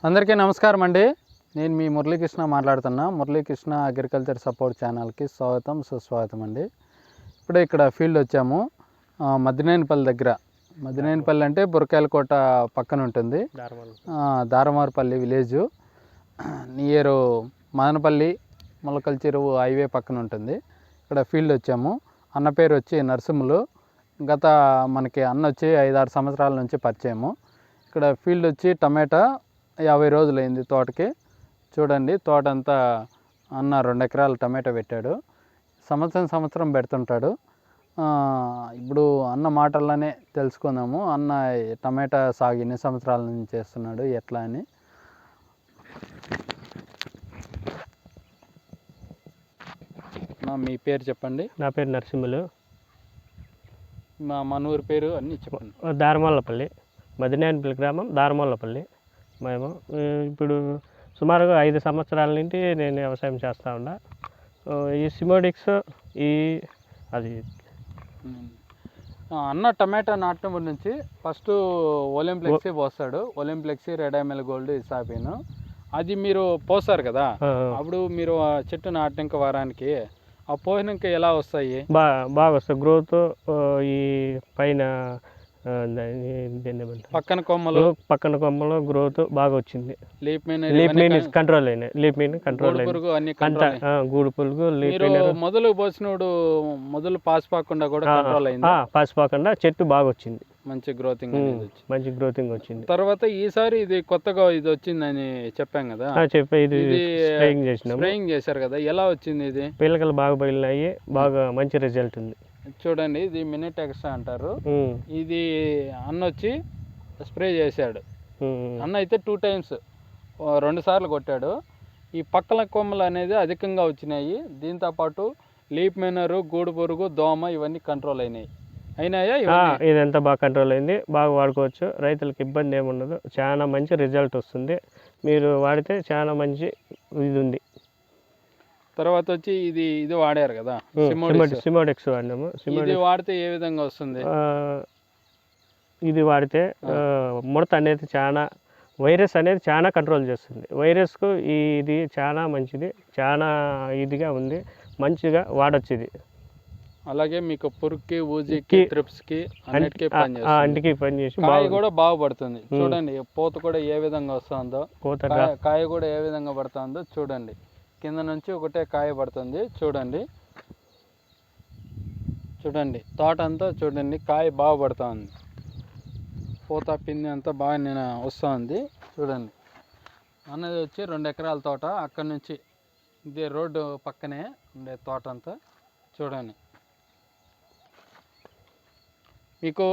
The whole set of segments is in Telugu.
అందరికీ నమస్కారం అండి. నేను మీ మురళీకృష్ణ మాట్లాడుతున్నా. మురళీకృష్ణ అగ్రికల్చర్ సపోర్ట్ ఛానల్కి స్వాగతం సుస్వాగతం అండి. ఇప్పుడే ఇక్కడ ఫీల్డ్ వచ్చాము. మద్దినేనిపల్లి దగ్గర. మద్దినేనిపల్లి అంటే బురకాయలకోట పక్కన ఉంటుంది. దారమారుపల్లి విలేజు నియరు మదనపల్లి మొలకల చెరువు హైవే పక్కన ఉంటుంది. ఇక్కడ ఫీల్డ్ వచ్చాము. అన్న పేరు వచ్చి నరసింహులు. గత మనకి అన్న వచ్చి 5-6 సంవత్సరాల నుంచి పరిచయము. ఇక్కడ ఫీల్డ్ వచ్చి టమాటా 50 రోజులైంది తోటకి. చూడండి తోట అంతా అన్న 2 ఎకరాలు టమాటా పెట్టాడు. సంవత్సరం పెడుతుంటాడు. ఇప్పుడు అన్న మాటల్లోనే తెలుసుకుందాము అన్న టమాటా సాగు ఎన్ని సంవత్సరాల నుంచి చేస్తున్నాడు ఎట్లా అని. మీ పేరు చెప్పండి. నా పేరు నరసింహులు. మన ఊరి పేరు అన్నీ చెప్పండి. దారమల్లపల్లి, మద్దినేనిపల్లి గ్రామం, దారమల్లపల్లి. మేము ఇప్పుడు సుమారుగా 5 సంవత్సరాల నుండి నేను వ్యవసాయం చేస్తూ ఉన్నా. ఈ సిమోడిక్స్ అది అన్న టమాటా నాటినప్పటి నుంచి ఫస్ట్ ఒలింప్లెక్సీ పోస్తాడు. ఒలింప్లెక్సీ, రెడ్ ఎంఎల్ గోల్డ్, ఇసాబీను అది మీరు పోస్తారు కదా. అప్పుడు మీరు ఆ చెట్టు నాటినాక వారానికి ఆ పోయినాక ఎలా వస్తాయి? బాగా వస్తాయి. గ్రోత్ ఈ పైన పక్కన కొమ్మలు గ్రోత్ బాగా వచ్చింది. లీప్ మీన్ కంట్రోల్ అయినాయి. లీప్ మీన్ కంట్రోల్ అంతా గూడు పురుగు మొదలు పోసినప్పుడు మొదలు పాసిపోకుండా కూడా కంట్రోల్ అయింది. పాసిపోకుండా చెట్టు బాగా వచ్చింది. మంచి గ్రోతింగ్ వచ్చింది. తర్వాత ఈసారి ఇది కొత్తగా ఇది వచ్చిందని చెప్పాం కదా. ఇది స్ప్రేయింగ్ చేశారు కదా, ఎలా వచ్చింది? ఇది పిల్లకలు బాగా పగిలినాయి. బాగా మంచి రిజల్ట్ ఉంది. చూడండి ఇది మినిట్ ఎక్స్ట్రా అంటారు. ఇది అన్న వచ్చి స్ప్రే చేశాడు. అన్న అయితే 2 టైమ్స్ 2 సార్లు కొట్టాడు. ఈ పక్కల కొమ్మలు అనేది అధికంగా వచ్చినాయి. దీంతోపాటు లీప్ మైనరు, గూడు పురుగు, దోమ ఇవన్నీ కంట్రోల్ అయినాయా? ఇదంతా బాగా కంట్రోల్ అయింది. బాగా వాడుకోవచ్చు. రైతులకు ఇబ్బంది ఏముండదు. చాలా మంచి రిజల్ట్ వస్తుంది. మీరు వాడితే చాలా మంచి ఇది ఉంది. తర్వాత వచ్చి ఇది వాడారు కదా, సిమోడెక్స్ వాడినాము. ఇది వాడితే ఏ విధంగా వస్తుంది? ఇది వాడితే ముడత అనేది చాలా, వైరస్ అనేది చాలా కంట్రోల్ చేస్తుంది. వైరస్కు ఇది చాలా మంచిది. చాలా ఇదిగా ఉంది. మంచిగా వాడచ్చు ఇది. అలాగే మీకు పురుగుకి, ఊజికి, త్రిప్స్కి అన్నిటికీ పనిచేసి కాయ కూడా బాగుపడుతుంది. చూడండి పూత కూడా ఏ విధంగా వస్తుందో, కాయ కూడా ఏ విధంగా పడుతుందో చూడండి. కింద నుంచి ఒకటే కాయ పడుతుంది. చూడండి తోట అంతా చూడండి, కాయ బాగా పడుతుంది. పూత పిండి అంతా బాగా నేను వస్తుంది. చూడండి అన్నది వచ్చి 2 ఎకరాల తోట. అక్కడి నుంచి ఇదే రోడ్డు పక్కనే ఉండే తోట అంతా. చూడండి మీకు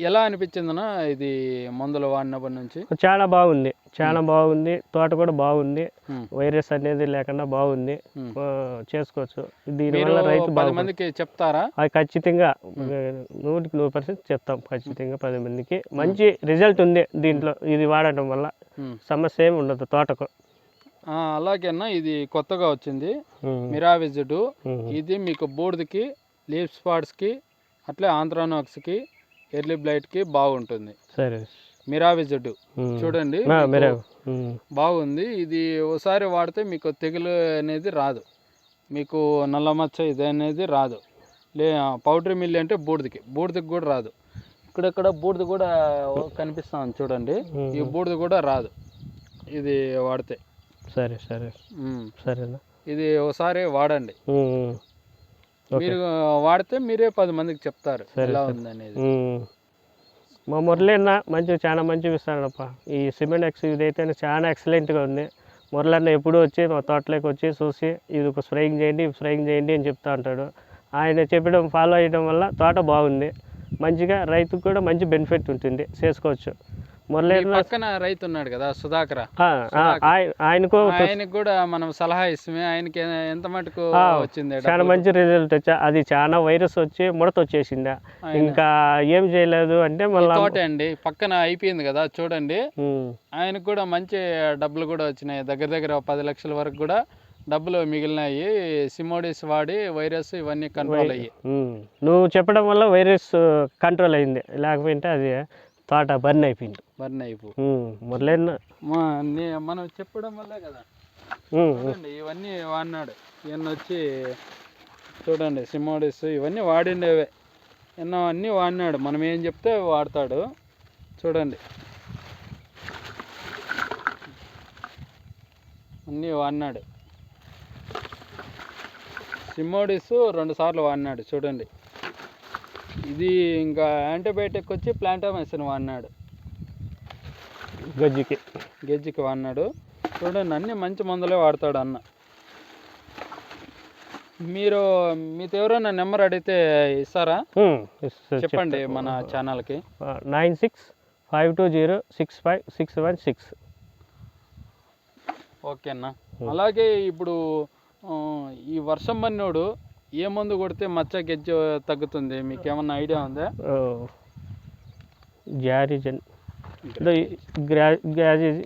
ఎలా అనిపించిందన్నా ఇది మందులు వాడినప్పటి నుంచి? చాలా బాగుంది. తోట కూడా బాగుంది. వైరస్ అనేది లేకుండా బాగుంది. చేసుకోవచ్చు. దీనివల్ల రైతు 10 మందికి చెప్తారా? అది ఖచ్చితంగా 100% చెప్తాం. ఖచ్చితంగా 10 మందికి మంచి రిజల్ట్ ఉంది దీంట్లో. ఇది వాడటం వల్ల సమస్య ఏమి ఉండదు తోటకు. అలాగేనా ఇది కొత్తగా వచ్చింది మిరావిజుడు. ఇది మీకు బూడిదకి, లీఫ్ స్పాట్స్కి, అట్లే ఆంథ్రానాక్స్కి, ఎర్లీ బ్లైట్కి బాగుంటుంది. సరే మిరావిజుడు చూడండి బాగుంది. ఇది ఒకసారి వాడితే మీకు తెగులు అనేది రాదు. మీకు నల్లమచ్చ ఇది అనేది రాదు. పౌడర్ మిల్లి అంటే బూడిదకి కూడా రాదు. ఇక్కడెక్కడ బూడిద కూడా కనిపిస్తుంది చూడండి. ఈ బూడిద కూడా రాదు ఇది వాడితే. సరేనా, ఇది ఒకసారి వాడండి. మీరు వాడితే మీరే 10 మందికి చెప్తారు ఎలా ఉంది అనేది. మా మురళన్న చాలా మంచిగా ఇస్తాడప్ప. ఈ సిమెండెక్స్ ఇదైతే చాలా ఎక్సలెంట్గా ఉంది. మురళన్న ఎప్పుడూ వచ్చి మా తోటలోకి వచ్చి చూసి ఇది ఒక స్ప్రేయింగ్ చేయండి అని చెప్తా ఉంటాడు. ఆయన చెప్పడం ఫాలో అయ్యడం వల్ల తోట బాగుంది. మంచిగా రైతుకు కూడా మంచి బెనిఫిట్ ఉంటుంది. చేసుకోవచ్చు. పక్కన రైతు ఉన్నాడు కదా సుధాకర్, ఆయనకు కూడా మనం సలహా ఇస్తామే. ఆయనకి ఎంత మటుకు వచ్చింది? చాలా మంచి రిజల్ట్ వచ్చా. అది చాలా వైరస్ వచ్చి ముడత వచ్చేసిందా, ఇంకా ఏం చేయలేదు అంటే మళ్ళీ తోట అండి పక్కన అయిపోయింది కదా. చూడండి ఆయనకు కూడా మంచి డబ్బులు కూడా వచ్చినాయి. దగ్గర 10 లక్షల వరకు కూడా డబ్బులు మిగిలినాయి. సిమోడిస్ వాడి వైరస్ ఇవన్నీ కంట్రోల్ అయ్యి. నువ్వు చెప్పడం వల్ల వైరస్ కంట్రోల్ అయింది. లేకపోతే అది తోట బర్న్ అయిపోయింది. బర్న్ అయిపో మురళన్న మనం చెప్పడం వల్లే కదా. చూడండి ఇవన్నీ వాడినాడు. ఇవన్నీ వచ్చి చూడండి సిమోడిస్ ఇవన్నీ వాడిండేవే. ఎన్నో అన్నీ వాడినాడు. మనం ఏం చెప్తే వాడతాడు. చూడండి అన్నీ వాడినాడు. సిమోడిస్ 2 సార్లు వాడినాడు. చూడండి ఇది ఇంకా యాంటీబయాటిక్ వచ్చి ప్లాంటామైసిన్ వాడినాడు. గెజ్జికి వాడినాడు. చూడండి అన్నీ మంచి మందులే వాడతాడు అన్న. మీతో ఎవరైనా నెంబర్ అడిగితే ఇస్తారా? చెప్పండి మన ఛానల్కి. 9652065616. ఓకే అన్న. అలాగే ఇప్పుడు ఈ వర్షం పడినోడు ఏ మందు కొడితే మచ్చ గెజ్జ తగ్గుతుంది? మీకు ఏమన్నా ఐడియా ఉందా? గ్యారిజన్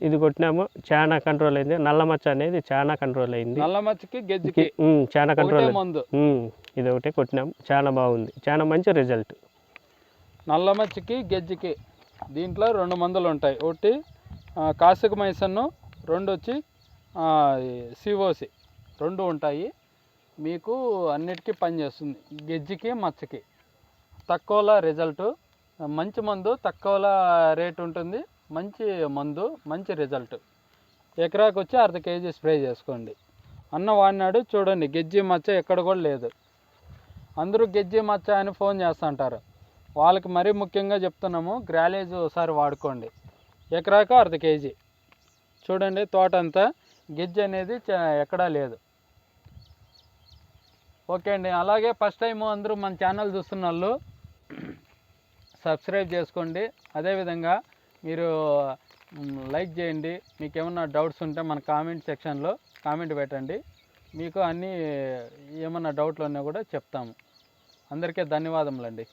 ఇది కొట్టినాము, చాలా కంట్రోల్ అయింది. నల్ల మచ్చ అనేది చాలా కంట్రోల్ అయింది. నల్ల మచ్చకి గెజ్జికి చాలా కంట్రోల్ మందు. ఇది ఒకటే కొట్టినాము, చాలా బాగుంది, చాలా మంచి రిజల్ట్. నల్ల మచ్చకి గెజ్జికి దీంట్లో 2 మందులు ఉంటాయి. ఒకటి కాసికమైసన్, 2 వచ్చి సిఓసి. 2 ఉంటాయి. మీకు అన్నిటికీ పనిచేస్తుంది. గెజ్జికి మచ్చకి తక్కువలో రిజల్ట్. మంచి మందు, తక్కువలో రేట్ ఉంటుంది. మంచి మందు, మంచి రిజల్ట్. ఎకరాకు వచ్చి 1/2 kg స్ప్రే చేసుకోండి. అన్న వాడినాడు. చూడండి గెజ్జి మచ్చ ఎక్కడ కూడా లేదు. అందరూ గెజ్జి మచ్చ అని ఫోన్ చేస్తుంటారు. వాళ్ళకి మరీ ముఖ్యంగా చెప్తున్నాము, గ్రాలేజ్ ఒకసారి వాడుకోండి. ఎకరాకు 1/2 kg. చూడండి తోట అంతా గెజ్జి అనేది ఎక్కడా లేదు. ఓకే అండి. అలాగే ఫస్ట్ టైం అందరూ మన ఛానల్ చూస్తున్న వాళ్ళు సబ్స్క్రైబ్ చేసుకోండి. అదేవిధంగా మీరు లైక్ చేయండి. మీకు ఏమన్నా డౌట్స్ ఉంటే మన కామెంట్ సెక్షన్లో కామెంట్ పెట్టండి. మీకు అన్నీ ఏమన్నా డౌట్లు ఉన్నా కూడా చెప్తాము. అందరికీ ధన్యవాదములండి.